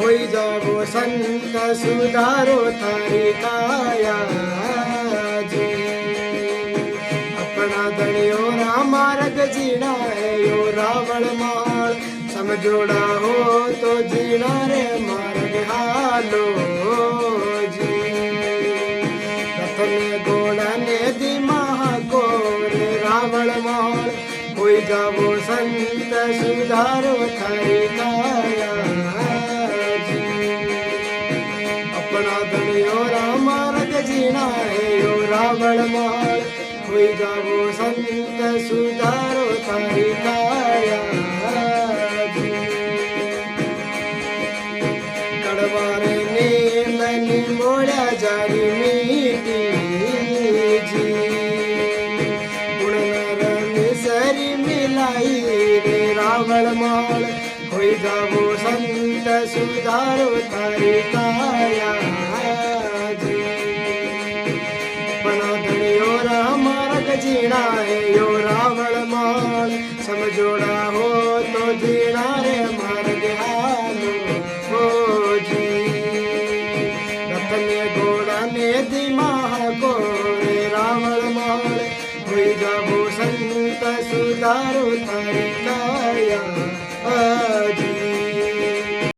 होई जावो संत सुधारो थारी काया जी। अपना धनियो मार्ग जीना है यो रावण माल, समझोड़ा हो तो जीना रे मार्ग हालो जी। रथने घोड़ा ने दिमाग को रे रावण माल, होई जावो संत सुधारो थारी काया जी। अपना धनियो मार्ग जीना है यो रावण माल, होई जावो संत सुधारो थारी काया जी। कड़वारे नींद निमोड़ा जारी मीठी जी, गुण नर सरी मिलाई रे रावण माल, होई जावो संत सुधारो थारी काया जी। अपना धनियो मार्ग जीना है यो रावण माल, समझोड़ा हो तो जीना रे मार्ग हालो हो जी। रथने घोड़ा ने दिमाग को रे रावण माल, होई जावो संत सुधारो थारी काया जी।